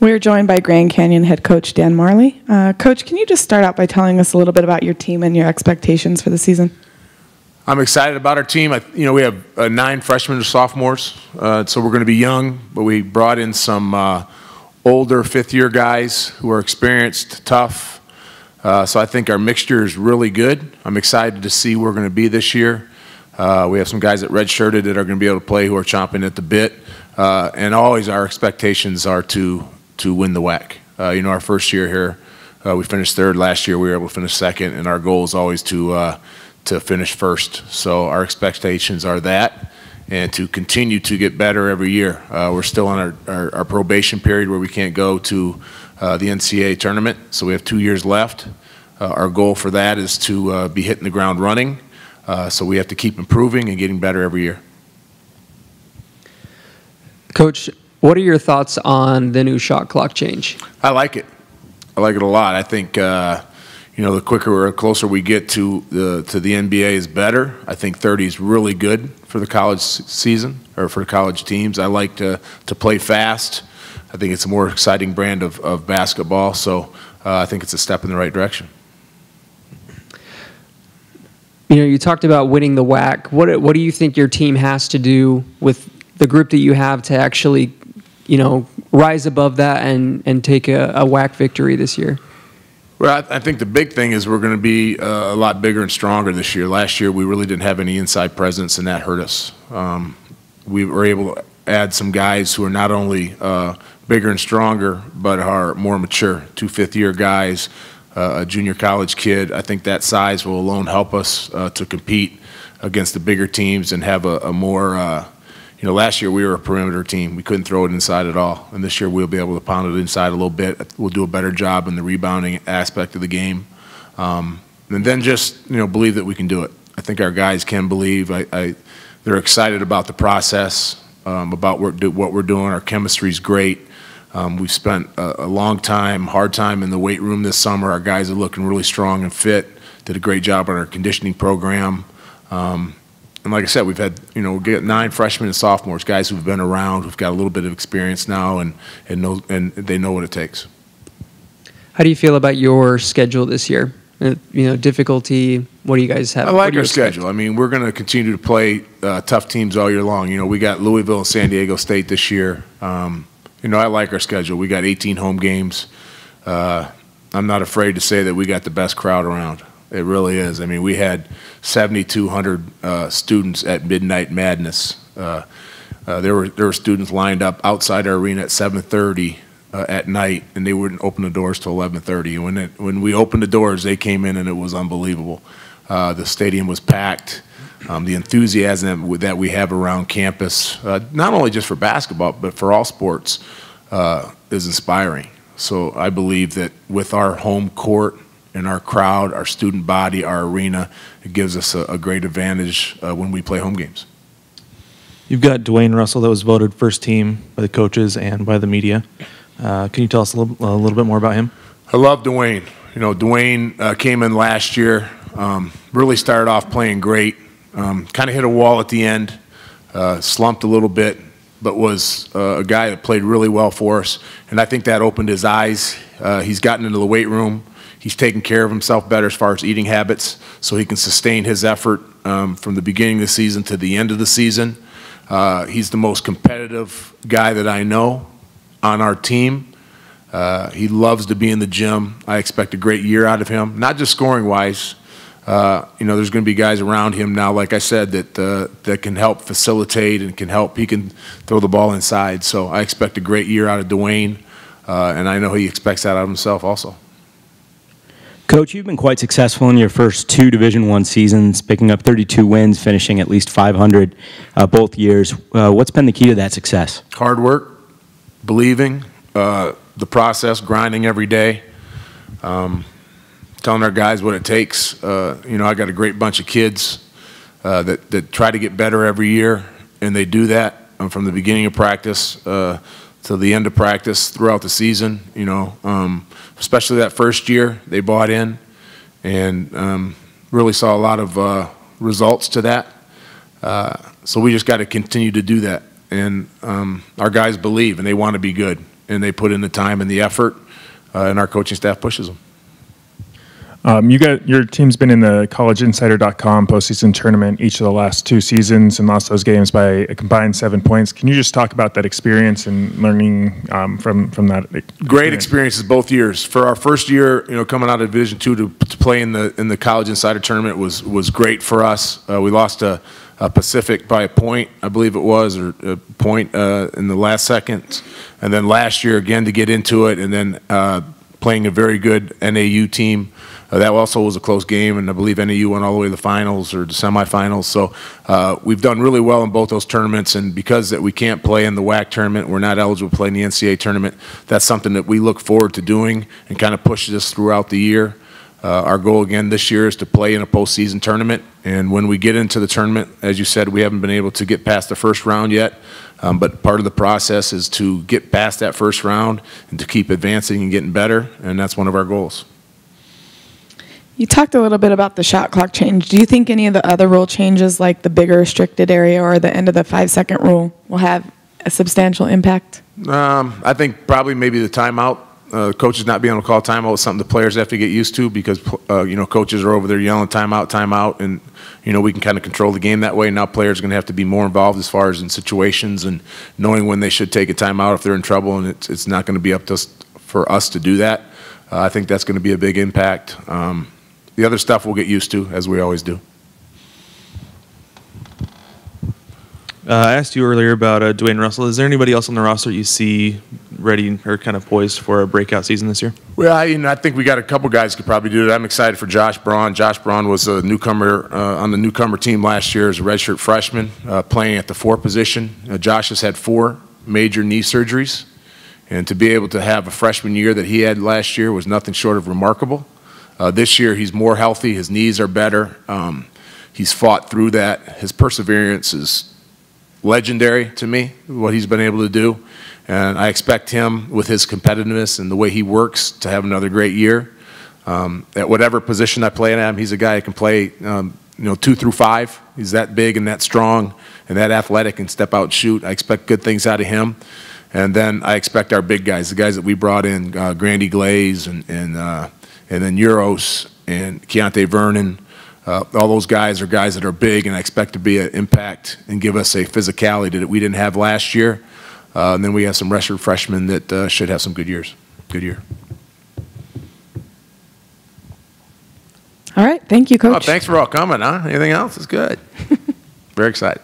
We're joined by Grand Canyon head coach Dan Majerle. Coach, can you just start out by telling us a little bit about your team and your expectations for the season? I'm excited about our team. We have 9 freshmen and sophomores, so we're going to be young, but we brought in some older fifth-year guys who are experienced, tough. So I think our mixture is really good. I'm excited to see where we're going to be this year. We have some guys that redshirted that are going to be able to play who are chomping at the bit. And always our expectations are to win the WAC. Our first year here, we finished 3rd. Last year we were able to finish 2nd, and our goal is always to finish 1st. So our expectations are that, and to continue to get better every year. We're still on our probation period where we can't go to the NCAA tournament, so we have 2 years left. Our goal for that is to be hitting the ground running, so we have to keep improving and getting better every year. Coach, what are your thoughts on the new shot clock change? I like it. I like it a lot. I think the quicker or closer we get to the NBA is better. I think 30 is really good for the college season or for college teams. I like to play fast. I think it's a more exciting brand of basketball. So I think it's a step in the right direction. You talked about winning the WAC. What do you think your team has to do with the group that you have to actually, rise above that and take a WAC victory this year? Well, I think the big thing is we're going to be a lot bigger and stronger this year. Last year we really didn't have any inside presence, and that hurt us. We were able to add some guys who are not only bigger and stronger, but are more mature. 2 fifth-year guys, a junior college kid. I think that size will alone help us to compete against the bigger teams and have a more last year we were a perimeter team. We couldn't throw it inside at all. And this year we'll be able to pound it inside a little bit. We'll do a better job in the rebounding aspect of the game. And then just, believe that we can do it. I think our guys can believe. They're excited about the process, about what we're doing. Our chemistry is great. We've spent a long time, hard time in the weight room this summer. Our guys are looking really strong and fit. Did a great job on our conditioning program. And like I said, we've had, we get 9 freshmen and sophomores, guys who've been around, who've got a little bit of experience now, and they know what it takes. How do you feel about your schedule this year? Difficulty. What do you guys have? I like our schedule. I mean, we're going to continue to play tough teams all year long. We got Louisville and San Diego State this year. I like our schedule. We got 18 home games. I'm not afraid to say that we got the best crowd around. It really is. I mean, we had 7,200 students at Midnight Madness. There were students lined up outside our arena at 7:30 at night, and they wouldn't open the doors till 11:30. And when we opened the doors, they came in, and it was unbelievable. The stadium was packed. The enthusiasm that we have around campus, not only just for basketball, but for all sports, is inspiring. So I believe that with our home court and our crowd, our student body, our arena, it gives us a great advantage when we play home games. You've got Dwayne Russell that was voted first team by the coaches and by the media. Can you tell us a little bit more about him? I love Dwayne. Dwayne came in last year, really started off playing great, kind of hit a wall at the end, slumped a little bit, but was a guy that played really well for us. And I think that opened his eyes. He's gotten into the weight room. He's taken care of himself better as far as eating habits, so he can sustain his effort from the beginning of the season to the end of the season. He's the most competitive guy that I know on our team. He loves to be in the gym. I expect a great year out of him, not just scoring-wise. There's going to be guys around him now, like I said, that can help facilitate and can help. He can throw the ball inside. So I expect a great year out of Dwayne, and I know he expects that out of himself also. Coach, you've been quite successful in your first 2 Division I seasons, picking up 32 wins, finishing at least 500 both years. What's been the key to that success? Hard work, believing, the process, grinding every day, telling our guys what it takes. I got a great bunch of kids that try to get better every year, and they do that from the beginning of practice to the end of practice throughout the season. Especially that first year, they bought in and really saw a lot of results to that. So we just got to continue to do that. And our guys believe, and they want to be good. and they put in the time and the effort, and our coaching staff pushes them. Your team's been in the collegeinsider.com postseason tournament each of the last 2 seasons and lost those games by a combined 7 points. Can you just talk about that experience and learning from that? Great experiences both years. For our first year, coming out of Division II to play in the College Insider tournament was great for us. We lost to Pacific by a point, I believe it was, or a point in the last second. And then last year again to get into it, and then playing a very good NAU team. That also was a close game, and I believe NAU went all the way to the finals or the semifinals. So we've done really well in both those tournaments, and because that we can't play in the WAC tournament, we're not eligible to play in the NCAA tournament, that's something that we look forward to doing and kind of pushes us throughout the year. Our goal again this year is to play in a postseason tournament, and when we get into the tournament, as you said, we haven't been able to get past the first round yet, but part of the process is to get past that first round and to keep advancing and getting better, and that's one of our goals. You talked a little bit about the shot clock change. Do you think any of the other rule changes, like the bigger restricted area or the end of the 5-second rule, will have a substantial impact? I think probably maybe the timeout. Coaches not being able to call timeout is something the players have to get used to because, coaches are over there yelling timeout, timeout, and, we can kind of control the game that way. Now players are going to have to be more involved as far as in situations and knowing when they should take a timeout if they're in trouble, and it's not going to be up to us, for us to do that. I think that's going to be a big impact. The other stuff we'll get used to, as we always do. I asked you earlier about Dwayne Russell. Is there anybody else on the roster you see ready or kind of poised for a breakout season this year? Well, I think we got a couple guys who could probably do it. I'm excited for Josh Braun. Josh Braun was a newcomer on the newcomer team last year as a redshirt freshman, playing at the 4 position. Josh has had 4 major knee surgeries, and to be able to have a freshman year that he had last year was nothing short of remarkable. This year he's more healthy. His knees are better. He's fought through that. His perseverance is legendary to me, what he's been able to do. And I expect him, with his competitiveness and the way he works, to have another great year. At whatever position I play in him, he's a guy who can play 2 through 5. He's that big and that strong and that athletic and step out and shoot. I expect good things out of him. And then I expect our big guys, the guys that we brought in, Grandy Glaze and then Euros and Keontae Vernon. All those guys are guys that are big, and I expect to be an impact and give us a physicality that we didn't have last year. And then we have some redshirt freshmen that should have some good years. Good year. All right. Thank you, Coach. Oh, thanks for all coming, huh? Anything else? It's good. Very excited.